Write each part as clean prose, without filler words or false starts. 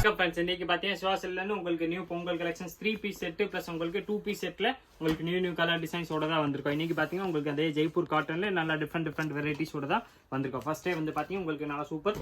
வணக்கம் ஃப்ரெண்ட்ஸ், இன்னைக்கு பார்த்தீங்கன்னா சிவாசல்ல உங்களுக்கு new Pongal collections 3 piece set plus உங்களுக்கு 2 பீஸ் செட்ல உங்களுக்கு நியூ கலர் டிசைன்ஸோட தான் வந்திருக்கும். இன்னைக்கு பார்த்தீங்கன்னா உங்களுக்கு அதே ஜெய்ப்பூர் காட்டன்ல நல்லா டிஃப்ரெண்ட் வெரைட்டிஸோட தான் வந்திருக்கும். ஃபர்ஸ்ட் டே வந்து பார்த்தீங்கன்னா உங்களுக்கு நல்லா super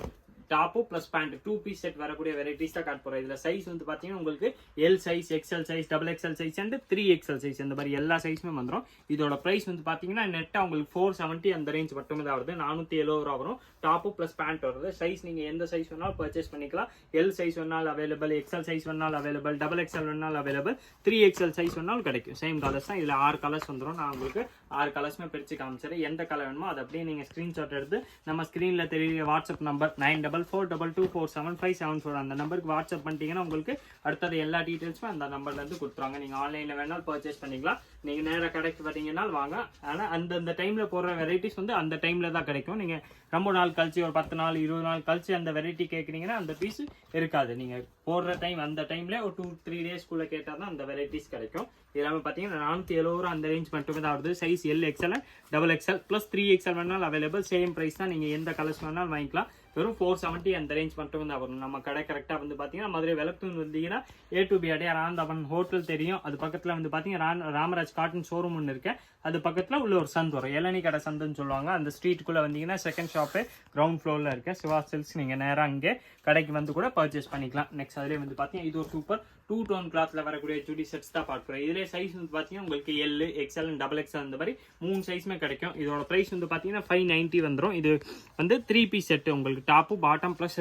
top plus pant 2 piece set வரக்கூடிய வெரைட்டிஸ் தான் காட்ட போறோம். இதுல சைஸ் வந்து பாத்தீங்கன்னா உங்களுக்கு L size, XL size, double XL size and 3XL size இந்த மாதிரி எல்லா சைஸுமே வந்துடும். இதோட பிரைஸ் வந்து பாத்தீங்கன்னா நெட்டா உங்களுக்கு 470 அந்த ரேஞ்ச் மட்டுமே தான் வருது. 470 ரூபா வரும். டாப்பு பிளஸ் பேண்ட் வருது. சைஸ் நீங்க எந்த சைஸ் வேணாலும் பர்ச்சேஸ் பண்ணிக்கலாம். எல் சைஸ் வேணாலும் அவைலபிள், எக்ஸ்எல் சைஸ் வேணாலும் அவைலபிள், டபுள் எக்ஸ்எல் வேணாலும் அவைலபிள், 3XL சைஸ் வேணாலும் கிடைக்கும். சேம் கலர்ஸ் தான். இதுல 6 கலர்ஸ் வந்துடும். நான் உங்களுக்கு 6 கலர்ஸ்மே பிரிச்சு காமிச்சிடுறேன். எந்த கலர் வேணுமோ அதை அப்படியே நீங்க ஸ்கிரீன்ஷாட் எடுத்து நம்ம ஸ்கிரீன்ல தெரிய வாட்ஸ்அப் நம்பர் 9442247574 அந்த நம்பருக்கு வாட்ஸ்அப் பண்ணிட்டீங்கன்னா உங்களுக்கு அடுத்தது எல்லா டீடைல்ஸுமே அந்த நம்பர்ல இருந்து கொடுத்துருவாங்க. நீங்க ஆன்லைன்ல வேணாலும் பர்ச்சேஸ் பண்ணிக்கலாம். நீங்க நேரா கடைக்கு வரீங்கன்னா வாங்க. ஆனா அந்த டைம்ல போடுற வெரைட்டிஸ் வந்து அந்த டைம்ல தான் கிடைக்கும். நீங்க ரொம்ப நாள் கழிச்சு ஒரு 10 நாள் 20 நாள் கழிச்சு அந்த வெரைட்டி கேட்குறீங்கன்னா அந்த பீஸ் இருக்காது. நீங்க போடுற டைம் அந்த டைம்ல ஒரு 2-3 டேஸ்க்குள்ள கேட்டா தான் அந்த வெரைட்டிஸ் கிடைக்கும். எல்லாமே பாத்தீங்கன்னா 470 ரூபா அந்த ரேஞ்ச் மட்டுமே தான் வருது. Size L, XL, double XL plus 3XL வேணாலும் அவைலபிள். சேம் பிரைஸ் தான். நீங்க எந்த கலர்ஸ் வேணாலும் வாங்கிக்கலாம். வெறும் 470 அந்த ரேஞ்ச் மட்டும் தான் வரும். நம்ம கடை கரெக்டா வந்து பாத்தீங்கன்னா மதுரை விளக்குன்னு வந்தீங்கன்னா A2B அடையார் ஆனந்தவன் ஹோட்டல் தெரியும். அது பக்கத்துல வந்து பாத்தீங்கன்னா ராமராஜ் காட்டன் ஷோரூம் ஒன்று இருக்கு. அது பக்கத்துல உள்ள ஒரு சந்த் வரும். இளநீ கடை சந்துன்னு சொல்லுவாங்க. அந்த ஸ்ட்ரீட்டுக்குள்ள வந்தீங்கன்னா செகண்ட் ஷாப்பு கிரவுண்ட் ஃப்ளோர்ல இருக்கு. சிவா சில்க்ஸ். நீங்க நேரா அங்கே கடைக்கு வந்து கூட பர்ச்சேஸ் பண்ணிக்கலாம். நெக்ஸ்ட் அதுலேயே வந்து பாத்தீங்கன்னா இது ஒரு சூப்பர் 2 டோன் கிளாத்ல வரக்கூடிய சுடி செட்ஸ் தான் பார்க்குறோம். இதுல சைஸ் வந்து பாத்தீங்கன்னா உங்களுக்கு எல், எக்ஸ்எல், டபுள் எக்ஸ்எல் அந்த மாதிரி 3 சைஸ்மே கிடைக்கும். இதோட பிரைஸ் வந்து பாத்தீங்கன்னா 590 வந்துடும். இது வந்து 3 பீஸ் செட். உங்களுக்கு டாப்பு, பாட்டம் பிளஸ்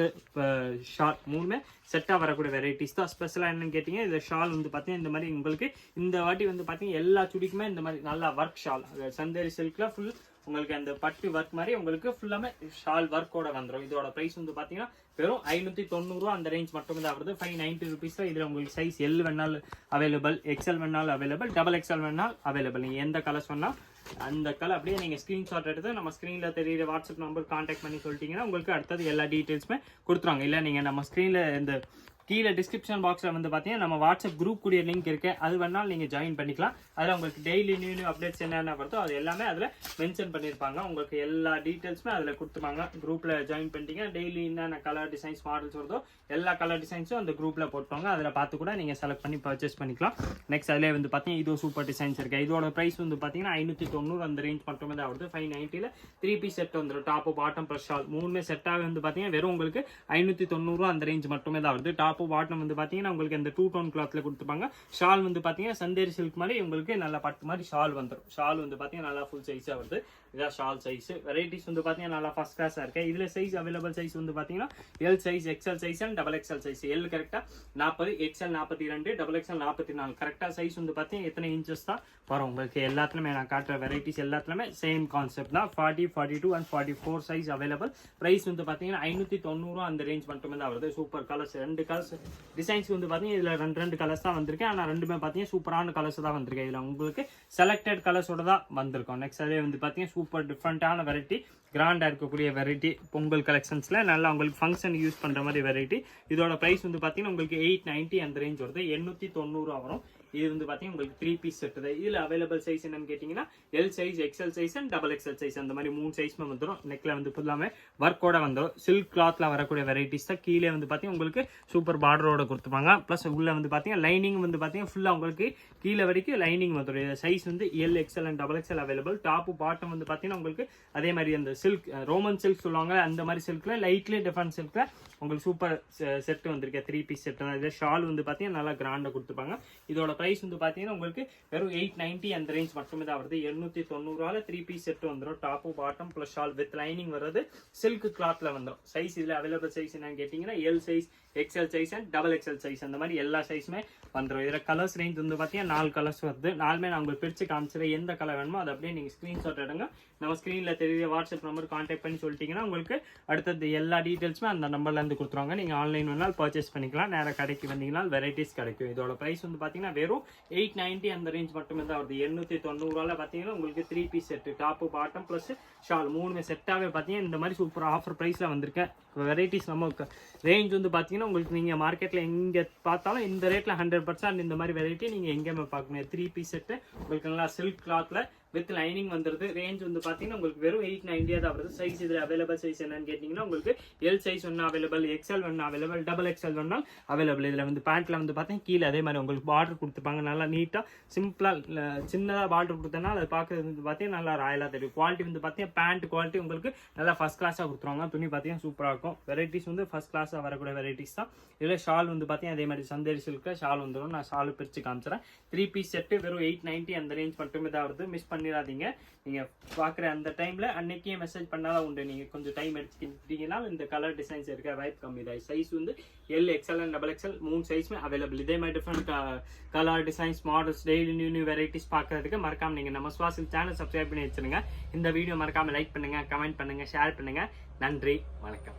ஷார்ட் 3மே செட்டா வரக்கூடிய வெரைட்டிஸ் தான். ஸ்பெஷலா என்னன்னு கேட்டீங்க, இந்த ஷால் வந்து பாத்தீங்கன்னா இந்த மாதிரி உங்களுக்கு இந்த வாட்டி வந்து பாத்தீங்கன்னா எல்லா சுடிக்குமே இந்த மாதிரி நல்லா ஒர்க் ஷால் சந்தேரி சில்க்ல ஃபுல் உங்களுக்கு அந்த பட்டு ஒர்க் மாதிரி உங்களுக்கு ஃபுல்லாமே ஷால் ஒர்க்கோட வந்துடும். இதோட பிரைஸ் வந்து பாத்தீங்கன்னா வெறும் 590 ரூபா அந்த ரேஞ்ச் மட்டுமே தான் வருது. 590 ருபீஸ் தான். இதுல உங்களுக்கு சைஸ் எல் வேணாலும் அவைலபிள், எக்ஸ்எல் வேணாலும் அவைலபிள், டபுள் எக்ஸ்எல் வேணாலும் அவைலபிள். நீங்க எந்த கலர்ஸ் வேணா அந்த கலர் அப்படியே நீங்க ஸ்கிரீன்ஷாட் எடுத்து நம்ம ஸ்கிரீன்ல தெரியுற வாட்ஸ்அப் நம்பர் கான்டாக்ட் பண்ணி சொல்லிட்டீங்கன்னா உங்களுக்கு அடுத்தது எல்லா டீடைல்ஸுமே கொடுத்துருவாங்க. இல்ல நீங்க நம்ம ஸ்கிரீன்ல இந்த கீழே டிஸ்கிரிப்ஷன் பாக்ஸ்ல வந்து பாத்தீங்கன்னா நம்ம வாட்ஸ்அப் குரூப் கூடிய லிங்க் இருக்கு. அது வேணாலும் நீங்க ஜாயின் பண்ணிக்கலாம். அதுல உங்களுக்கு டெய்லி நியூ அப்டேட்ஸ் என்னென்ன வருதோ அது எல்லாமே அதுல மென்ஷன் பண்ணிருப்பாங்க. உங்களுக்கு எல்லா டீடைல்ஸுமே அதுல கொடுத்துருப்பாங்க. குரூப்ல ஜாயின் பண்ணிட்டீங்கன்னா டெய்லி என்னென்ன கலர் டிசைன்ஸ் மாடல்ஸ் வருதோ எல்லா கலர் டிசைன்ஸும் அந்த குரூப்ல போட்டுவாங்க. அதுல பார்த்து கூட நீங்க செலக்ட் பண்ணி பர்ச்சேஸ் பண்ணிக்கலாம். நெக்ஸ்ட் அதுல வந்து பாத்தீங்கன்னா இது சூப்பர் டிசைன்ஸ் இருக்கு. இதோட பிரைஸ் வந்து பாத்தீங்கன்னா 590 அந்த ரேஞ்ச் மட்டுமே தான் வருது. 590ல 3 பீஸ் செட் வந்துடும். டாப், பாட்டம் பிளஸ் ஷால் 3மே செட்டாவே வந்து பாத்தீங்கன்னா வெறும் உங்களுக்கு 590 அந்த ரேஞ்ச் மட்டுமே தான் வருது. டாப், பாட்டம் வந்து பாத்தீங்கன்னா உங்களுக்கு இந்த 2 டோன் கிளாத்ல கொடுத்துருப்பாங்க. ஷால் வந்து பாத்தீங்கன்னா சந்தேரி சில்க் மாதிரி உங்களுக்கு நல்லா பட்டு மாதிரி ஷால் வந்துடும். ஷால் வந்து பாத்தீங்கன்னா நல்லா ஃபுல் சைஸா வருது. இதான் ஷால் சைஸ். வெரைட்டிஸ் வந்து பாத்தீங்கன்னா நல்லா ஃபர்ஸ்ட் கிளாஸா இருக்கு. இதுல சைஸ் அவைலபிள் சைஸ் வந்து பாத்தீங்கன்னா L size, XL size and double XL size. L கரெக்டா 40, எக்ஸ்எல் 42, டபுள் எக்ஸ்எல் 44. கரெக்டா சைஸ் வந்து பாத்தீங்கன்னா எத்தனை இன்ச்சஸ் தான் வரும் உங்களுக்கு. எல்லாத்துலயுமே நான் காட்டுற வெரைட்டிஸ் எல்லாத்துலயுமே சேம் கான்செப்ட் தான். 40, 42 அண்ட் 44 சைஸ் அவைலபிள். பிரைஸ் வந்து பாத்தீங்கன்னா 590 அந்த ரேஞ்ச் மட்டுமே தான் வருது. Super colours. 2 கலர்ஸ் டிசைன்ஸ் வந்து பாத்தீங்கன்னா இதுல ரெண்டு கலர்ஸ் தான் வந்திருக்கு. ஆனா ரெண்டுமே பாத்தீங்கன்னா சூப்பரான கலர்ஸ் தான் வந்திருக்கு. இதுல உங்களுக்கு செலக்டட் கலர்ஸோட தான் வந்திருக்கும். நெக்ஸ்ட் அதே வந்து பாத்தீங்கன்னா சூப்பர் டிஃப்ரெண்டான வெரைட்டி, கிராண்டா இருக்கக்கூடிய வெரைட்டி பொங்கல் கலெக்ஷன்ஸ்ல நல்லா உங்களுக்கு ஃபங்க்ஷன் யூஸ் பண்ற மாதிரி வெரைட்டி. இதோட பிரைஸ் வந்து பாத்தீங்கன்னா உங்களுக்கு 890 அந்த ரேஞ்ச் வருது. 890 வரும். இது வந்து பாத்தீங்கன்னா உங்களுக்கு 3 பீஸ் செட். இதுல அவைலபிள் சைஸ் என்னன்னு கேட்டீங்கன்னா L size, XL size and double XL size அந்த மாதிரி 3 சைஸ்மே வந்துடும். நெக்ல வந்து ஃபுல்லாமே ஒர்க்கோட வந்துடும். சில்க் கிளாத்ல வரக்கூடிய வெரைட்டிஸ் தான். கீழே வந்து பாத்தீங்கன்னா உங்களுக்கு சூப்பர் பார்டரோட கொடுத்துப்பாங்க. பிளஸ் உள்ள வந்து பாத்தீங்கன்னா லைனிங் வந்து பாத்தீங்கன்னா ஃபுல்லா உங்களுக்கு கீழே வரைக்கும் லைனிங் வந்துடும். சைஸ் வந்து L, XL and double XL available. Top, bottom வந்து பாத்தீங்கன்னா உங்களுக்கு அதே மாதிரி அந்த சில்க் ரோமன் சில்க் சொல்லுவாங்க அந்த மாதிரி சில்க்ல லைட்லி டிஃபரண்ட் சில்க்ல உங்களுக்கு சூப்பர் செட் வந்திருக்கு. 3 பீஸ் செட் தான். இது ஷால் வந்து பாத்தீங்கன்னா நல்லா கிராண்டா கொடுத்துருப்பாங்க. இதோட பிரைஸ் வந்து பாத்தீங்கன்னா உங்களுக்கு வெறும் 890 அந்த ரேஞ்ச் மட்டுமே தான் வருது. 890 3 பீஸ் செட் வந்துடும். Top, bottom plus shawl with lining வருது. சில்க் கிளாத்ல வந்துடும். சைஸ் இதுல அவைலபிள் சைஸ் என்னன்னு கேட்டீங்கன்னா L size, XL size and double XL size அந்த மாதிரி எல்லா சைஸுமே வந்துடும். இதுல கலர்ஸ் ரேஞ்ச் வந்து பாத்தீங்கன்னா 4 கலர்ஸ் வருது. 4மே நான் உங்களுக்கு பிரிச்சு காமிச்சிடுறேன். எந்த கலர் வேணுமோ அதை அப்படியே நீங்க ஸ்கிரீன்ஷாட் எடுங்க. நம்ம ஸ்கிரீன்ல தெரிய வாட்ஸ்அப் நம்பர் கான்டாக்ட் பண்ணி சொல்லிட்டீங்கன்னா உங்களுக்கு அடுத்தது எல்லா டீடைல்ஸுமே அந்த நம்பர்ல இருந்து கொடுத்துருவாங்க. நீங்க ஆன்லைன் வேணாலும் பர்ச்சேஸ் பண்ணிக்கலாம். நேர கடைக்கு வந்தீங்கன்னா வெரைட்டிஸ் கிடைக்கும். இதோட பிரைஸ் வந்து பாத்தீங்கன்னா வெறும் 890 அந்த ரேஞ்ச் மட்டுமே தான் வருது. 890 பாத்தீங்கன்னா உங்களுக்கு 3 piece set, top, bottom plus shawl 3மே செட்டாவே பாத்தீங்கன்னா இந்த மாதிரி சூப்பர் ஆஃபர் பிரைஸ்ல வந்திருக்கேன். வெரைட்டிஸ் நம்ம ரேஞ்ச் வந்து பாத்தீங்கன்னா உங்களுக்கு நீங்க மார்க்கெட்ல எங்க பார்த்தாலும் இந்த ரேட்ல 100% இந்த மாதிரி வெரைட்டி நீங்க எங்கேயுமே பார்க்க முடியாது. 3 பீஸ் செட் உங்களுக்கு நல்லா சில்க் கிளாத்ல வித் லைனிங் வந்துருது. ரேஞ்ச் வந்து பாத்தீங்கன்னா உங்களுக்கு வெறும் 890 தான் வருது. சைஸ் இதுல அவைலபிள் சைஸ் என்னன்னு கேட்டீங்கன்னா உங்களுக்கு எல் சைஸ் ஒன்று அவைலபிள், எக்ஸ்எல் ஒன்று அவைலபிள், டபுள் எக்ஸ்எல் ஒன்னால் அவைலபிள். இதுல வந்து பேண்ட்ல வந்து பாத்தீங்கன்னா கீழே அதே மாதிரி உங்களுக்கு பார்டர் கொடுத்துப்பாங்க. நல்லா நீட்டா சிம்பிளா சின்னதா பார்டர் கொடுத்தனால அது பார்க்கறது வந்து பாத்தீங்கன்னா நல்லா ராயலா தெரியும். குவாலிட்டி வந்து பாத்தீங்கன்னா பேண்ட் குவாலிட்டி உங்களுக்கு நல்லா ஃபர்ஸ்ட் கிளாஸா கொடுத்துருவாங்க. துணி பாத்தீங்கன்னா சூப்பரா இருக்கும். வெரைட்டிஸ் வந்து ஃபர்ஸ்ட் கிளாஸா வரக்கூடிய வெரைட்டிஸ் தான். இதுல ஷால் வந்து பாத்தீங்கன்னா அதே மாதிரி சந்தேரி சில்க்ல ஷால் வந்துடும். நான் ஷால் பிரிச்சு காமிச்சிடறேன். 3 பீஸ் செட்டு வெறும் 890 அந்த ரேஞ்ச் மட்டுமே தான் வருது. மிஸ் பண்ணிடாதீங்க. நீங்க பாக்குற அந்த டைம்ல அன்னைக்கே மெசேஜ் பண்ணாதான் உண்டு. நீங்க கொஞ்சம் டைம் எடுத்துக்கிட்டீங்கன்னா இந்த கலர் டிசைன்ஸ் இருக்க வாய்ப்பு கம்மி தான். சைஸ் வந்து L, XL and double XL 3 சைஸ்மே அவைலபிள். இதே மாதிரி different colour designs models daily new varieties பார்க்கறதுக்கு மறக்காம நீங்க நம்ம சுவாசில் சேனல் சப்ஸ்கிரைப் பண்ணி வச்சிருங்க. இந்த வீடியோ மறக்காம லைக் பண்ணுங்க, கமெண்ட் பண்ணுங்க, ஷேர் பண்ணுங்க. நன்றி, வணக்கம்.